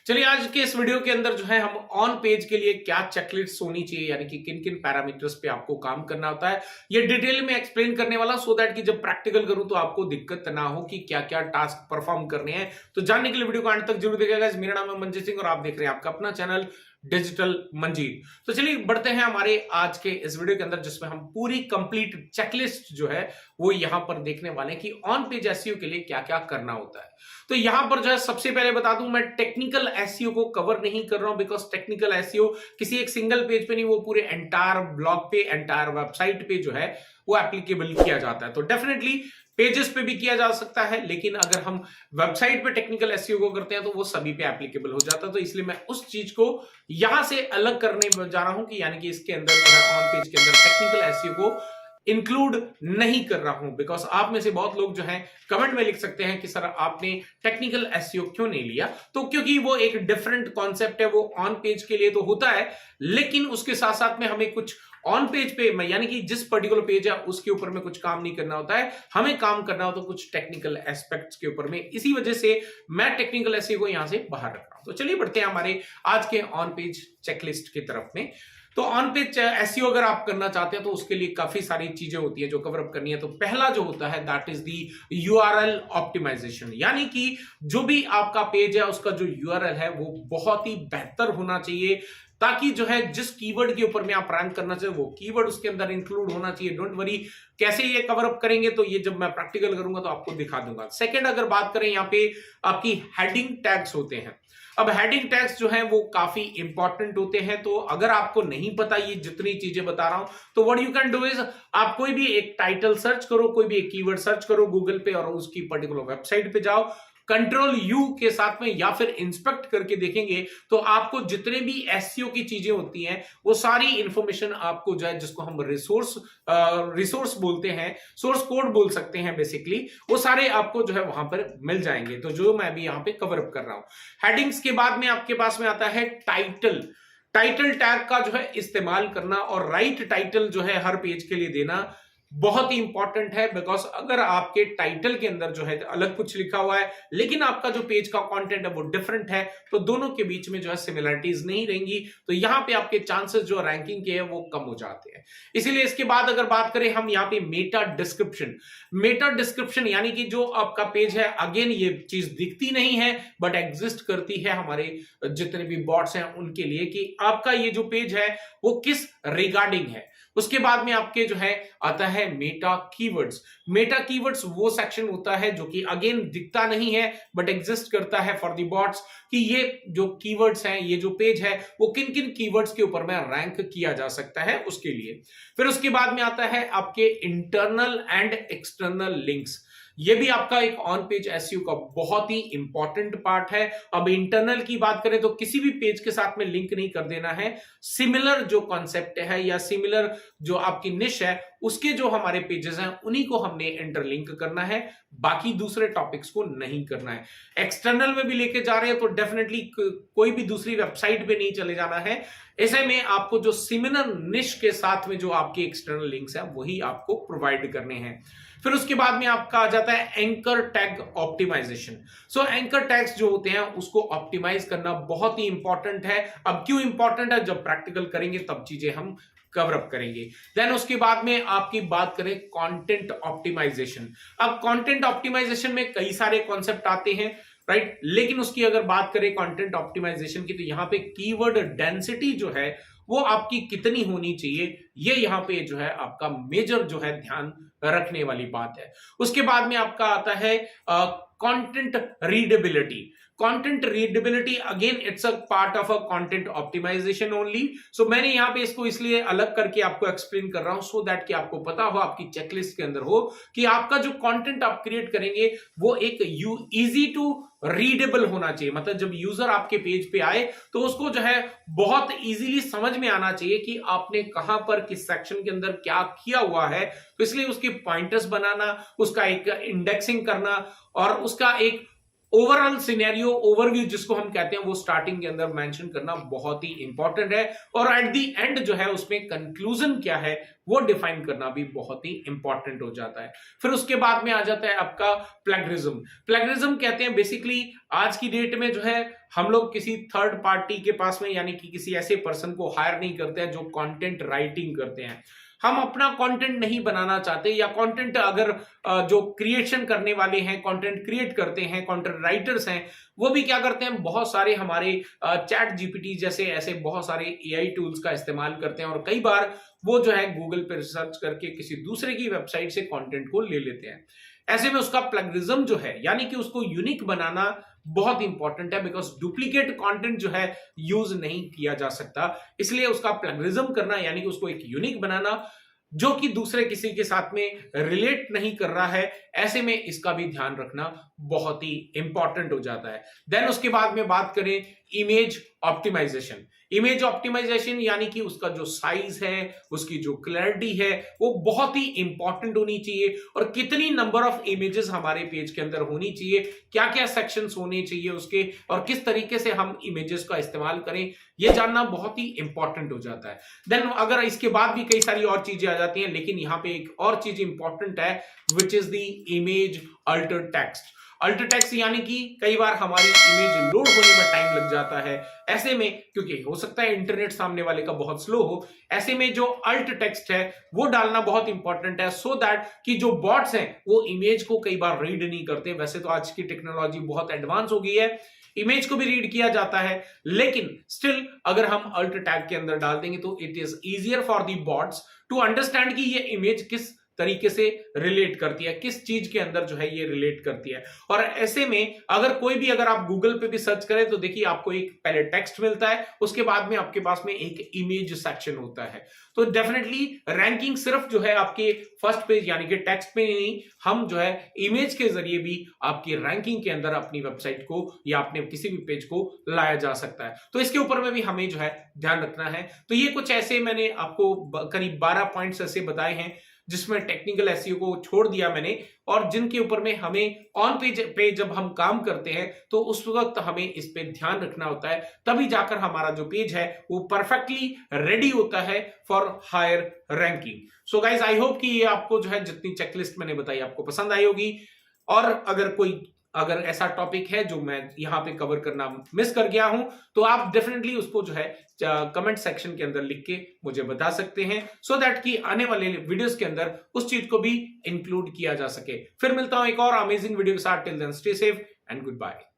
चलिए आज के इस वीडियो के अंदर जो है हम ऑन पेज के लिए क्या चेकलिस्ट होनी चाहिए, यानी कि किन किन पैरामीटर्स पे आपको काम करना होता है, ये डिटेल में एक्सप्लेन करने वाला, सो दैट कि जब प्रैक्टिकल करूं तो आपको दिक्कत ना हो कि क्या क्या टास्क परफॉर्म करने हैं। तो जानने के लिए वीडियो को अंत तक जरूर देखिएगा। मेरा नाम है मंजीत सिंह और आप देख रहे हैं आपका अपना चैनल डिजिटल मंजीत। तो चलिए बढ़ते हैं हमारे आज के इस वीडियो के अंदर, जिसमें हम पूरी कंप्लीट चेकलिस्ट जो है वो यहां पर देखने वाले हैं कि ऑन पेज एसईओ के लिए क्या क्या करना होता है। तो यहां पर जो है सबसे पहले बता दूं, मैं टेक्निकल एसईओ को कवर नहीं कर रहा हूं, बिकॉज टेक्निकल एसईओ किसी एक सिंगल पेज पे नहीं, वो पूरे एंटायर ब्लॉग पे, एंटायर वेबसाइट पे जो है वो एप्लीकेबल किया जाता है। तो डेफिनेटली पेजेस पे भी किया जा सकता है, लेकिन अगर हम वेबसाइट पे टेक्निकल एसईओ को करते हैं तो वो सभी पे एप्लीकेबल हो जाता है। तो इसलिए मैं उस चीज को यहां से अलग करने जा रहा हूं कि यानी कि इसके अंदर जो है ऑन पेज के अंदर टेक्निकल एसईओ को इंक्लूड नहीं कर रहा हूं। बिकॉज आप में से बहुत लोग जो हैं कमेंट में लिख सकते हैं कि सर आपने टेक्निकल एसईओ क्यों नहीं लिया। तो क्योंकि वो एक डिफरेंट कॉन्सेप्ट है, वो ऑन पेज के लिए तो होता है, लेकिन उसके साथ साथ में हमें कुछ ऑन पेज पे यानी कि जिस पर्टिकुलर पेज है उसके ऊपर में कुछ काम नहीं करना होता है, हमें काम करना होता है कुछ टेक्निकल एस्पेक्ट्स के ऊपर में। इसी वजह से मैं टेक्निकल एसईओ को यहां से बाहर रख रहा हूं। तो चलिए बढ़ते हैं हमारे आज के ऑन पेज चेकलिस्ट की तरफ में। तो ऑन पेज एसईओ अगर आप करना चाहते हैं तो उसके लिए काफी सारी चीजें होती है जो कवर अप करनी है। तो पहला जो होता है that is the URL optimization, यानी कि जो भी आपका पेज है उसका जो यूआरएल है वो बहुत ही बेहतर होना चाहिए, ताकि जो है जिस कीवर्ड के ऊपर में आप रैंक करना चाहिए वो कीवर्ड उसके अंदर इंक्लूड होना चाहिए। डोंट वरी, कैसे ये कवर अप करेंगे तो ये जब मैं प्रैक्टिकल करूंगा तो आपको दिखा दूंगा। सेकंड, अगर बात करें यहाँ पे आपकी हेडिंग टैग्स होते हैं। अब हेडिंग टैग्स जो है वो काफी इंपॉर्टेंट होते हैं। तो अगर आपको नहीं पता ये जितनी चीजें बता रहा हूं तो what you can do is, आप कोई भी एक टाइटल सर्च करो, कोई भी एक कीवर्ड सर्च करो गूगल पे और उसकी पर्टिकुलर वेबसाइट पे जाओ, कंट्रोल यू के साथ में या फिर इंस्पेक्ट करके देखेंगे तो आपको जितने भी एसईओ की चीजें होती हैं वो सारी इंफॉर्मेशन आपको जो है, जिसको हम रिसोर्स बोलते हैं, सोर्स कोड बोल सकते हैं बेसिकली, वो सारे आपको जो है वहां पर मिल जाएंगे। तो जो मैं भी यहां पे कवर अप कर रहा हूं। हेडिंग्स के बाद में आपके पास में आता है टाइटल। टाइटल टैग का जो है इस्तेमाल करना और राइट टाइटल जो है हर पेज के लिए देना बहुत ही इंपॉर्टेंट है। बिकॉज अगर आपके टाइटल के अंदर जो है अलग कुछ लिखा हुआ है लेकिन आपका जो पेज का कंटेंट है वो डिफरेंट है, तो दोनों के बीच में जो है सिमिलरिटीज नहीं रहेंगी, तो यहां पे आपके चांसेस जो रैंकिंग के हैं वो कम हो जाते हैं। इसीलिए इसके बाद अगर बात करें हम यहाँ पे मेटा डिस्क्रिप्शन। मेटा डिस्क्रिप्शन यानी कि जो आपका पेज है, अगेन ये चीज दिखती नहीं है बट एग्जिस्ट करती है हमारे जितने भी बॉट्स हैं उनके लिए, कि आपका ये जो पेज है वो किस रिगार्डिंग है। उसके बाद में आपके जो है आता है मेटा कीवर्ड्स। मेटा कीवर्ड्स वो सेक्शन होता है जो कि अगेन दिखता नहीं है बट एग्जिस्ट करता है फॉर द बॉट्स, कि ये जो कीवर्ड्स हैं, ये जो पेज है वो किन किन कीवर्ड्स के ऊपर में रैंक किया जा सकता है उसके लिए। फिर उसके बाद में आता है आपके इंटरनल एंड एक्सटर्नल लिंक्स। ये भी आपका एक ऑन पेज एसईओ का बहुत ही इंपॉर्टेंट पार्ट है। अब इंटरनल की बात करें तो किसी भी पेज के साथ में लिंक नहीं कर देना है। सिमिलर जो कॉन्सेप्ट है या सिमिलर जो आपकी निश है उसके जो हमारे पेजेस हैं उन्हीं को हमने इंटरलिंक करना है, बाकी दूसरे टॉपिक्स को नहीं करना है। एक्सटर्नल में भी लेके जा रहे हैं तो डेफिनेटली कोई भी दूसरी वेबसाइट पे नहीं चले जाना है। ऐसे में आपको जो सिमिलर निश के साथ में जो आपके एक्सटर्नल लिंक्स हैं वही आपको प्रोवाइड करने हैं। फिर उसके बाद में आपका आ जाता है एंकर टैग ऑप्टिमाइजेशन। सो एंकर टैग्स जो होते हैं उसको ऑप्टिमाइज करना बहुत ही इंपॉर्टेंट है। अब क्यों इंपॉर्टेंट है, जब प्रैक्टिकल करेंगे तब चीजें हम कवर अप करेंगे। देन उसके बाद में आपकी बात करें कंटेंट ऑप्टिमाइजेशन। अब कंटेंट ऑप्टिमाइजेशन में कई सारे कॉन्सेप्ट आते हैं, राइट, लेकिन उसकी अगर बात करें कंटेंट ऑप्टिमाइजेशन की तो यहां पे कीवर्ड डेंसिटी जो है वो आपकी कितनी होनी चाहिए, ये यहां पे जो है आपका मेजर जो है ध्यान रखने वाली बात है। उसके बाद में आपका आता है content readability. Content readability again it's a part of a content optimization only. So मैंने यहां पे इसको इसलिए अलग करके आपको एक्सप्लेन कर रहा हूं सो दैट कि आपको पता हो, आपकी चेकलिस्ट के अंदर हो कि आपका जो कंटेंट आप क्रिएट करेंगे वो एक इजी टू रीडेबल होना चाहिए। मतलब जब यूजर आपके पेज पे आए तो उसको जो है बहुत इजीली समझ में आना चाहिए कि आपने कहां पर किस सेक्शन के अंदर क्या किया हुआ है। तो इसलिए उसके पॉइंटर्स बनाना, उसका एक इंडेक्सिंग करना और उसका एक ओवरऑल सिनेरियो ओवरव्यू जिसको हम कहते हैं वो स्टार्टिंग के अंदर मेंशन करना बहुत ही इंपॉर्टेंट है, और एट दी एंड जो है उसमें कंक्लूजन क्या है वो डिफाइन करना भी बहुत ही इंपॉर्टेंट हो जाता है। फिर उसके बाद में आ जाता है आपका प्लेगरिज्म। प्लेगरिज्म कहते हैं बेसिकली आज की डेट में जो है हम लोग किसी थर्ड पार्टी के पास में यानी कि किसी ऐसे पर्सन को हायर नहीं करते हैं जो कंटेंट राइटिंग करते हैं। हम अपना कंटेंट नहीं बनाना चाहते, या कंटेंट अगर जो क्रिएशन करने वाले हैं, कंटेंट क्रिएट करते हैं, कंटेंट राइटर्स हैं, वो भी क्या करते हैं, बहुत सारे हमारे चैट जीपीटी जैसे ऐसे बहुत सारे एआई टूल्स का इस्तेमाल करते हैं, और कई बार वो जो है गूगल पे रिसर्च करके किसी दूसरे की वेबसाइट से कंटेंट को ले लेते हैं। ऐसे में उसका प्लगरिज्म जो है यानी कि उसको यूनिक बनाना बहुत इंपॉर्टेंट है, बिकॉज डुप्लीकेट कंटेंट जो है यूज नहीं किया जा सकता। इसलिए उसका प्लगरिज्म करना यानी कि उसको एक यूनिक बनाना जो कि दूसरे किसी के साथ में रिलेट नहीं कर रहा है, ऐसे में इसका भी ध्यान रखना बहुत ही इंपॉर्टेंट हो जाता है। देन उसके बाद में बात करें इमेज ऑप्टिमाइजेशन। इमेज ऑप्टिमाइजेशन यानी कि उसका जो साइज है, उसकी जो क्लैरिटी है वो बहुत ही इंपॉर्टेंट होनी चाहिए, और कितनी नंबर ऑफ इमेजेस हमारे पेज के अंदर होनी चाहिए, क्या क्या सेक्शंस होने चाहिए उसके, और किस तरीके से हम इमेजेस का इस्तेमाल करें, ये जानना बहुत ही इंपॉर्टेंट हो जाता है। देन अगर इसके बाद भी कई सारी और चीजें आ जाती हैं, लेकिन यहां पे एक और चीज इंपॉर्टेंट है which is the image alter text. Alter text यानी कि कई बार हमारी इमेज लोड होने में टाइम लग जाता है, ऐसे में क्योंकि हो सकता है इंटरनेट सामने वाले का बहुत स्लो हो, ऐसे में जो अल्ट टेक्स्ट है वो डालना बहुत इंपॉर्टेंट है, सो दैट कि जो बॉट्स हैं वो इमेज को कई बार रीड नहीं करते। वैसे तो आज की टेक्नोलॉजी बहुत एडवांस हो गई है, इमेज को भी रीड किया जाता है, लेकिन स्टिल अगर हम अल्ट टैग के अंदर डाल देंगे तो it is easier for the bots to understand कि ये इमेज किस तरीके से रिलेट करती है, किस चीज के अंदर जो है ये रिलेट करती है। और ऐसे में अगर आप गूगल पे भी सर्च करें तो देखिए आपको एक पहले टेक्स्ट मिलता है, उसके बाद में आपके पास में एक इमेज सेक्शन होता है। तो डेफिनेटली रैंकिंग सिर्फ जो है आपके फर्स्ट पेज यानी कि टेक्स्ट पे नहीं, हम जो है इमेज के जरिए भी आपकी रैंकिंग के अंदर अपनी वेबसाइट को या अपने किसी भी पेज को लाया जा सकता है। तो इसके ऊपर में भी हमें जो है ध्यान रखना है। तो ये कुछ ऐसे मैंने आपको करीब 12 पॉइंट्स ऐसे बताए हैं जिसमें टेक्निकल एसईओ को छोड़ दिया मैंने, और जिनके ऊपर में हमें ऑन पेज पे जब हम काम करते हैं तो उस वक्त हमें इस पे ध्यान रखना होता है, तभी जाकर हमारा जो पेज है वो परफेक्टली रेडी होता है for higher ranking. So guys I hope कि ये आपको जो है जितनी चेकलिस्ट मैंने बताई आपको पसंद आई होगी, और अगर ऐसा टॉपिक है जो मैं यहां पे कवर करना मिस कर गया हूं तो आप डेफिनेटली उसको जो है कमेंट सेक्शन के अंदर लिख के मुझे बता सकते हैं, सो दैट कि आने वाले वीडियोस के अंदर उस चीज को भी इंक्लूड किया जा सके। फिर मिलता हूं एक और अमेजिंग वीडियो के साथ। Till then stay safe and good bye.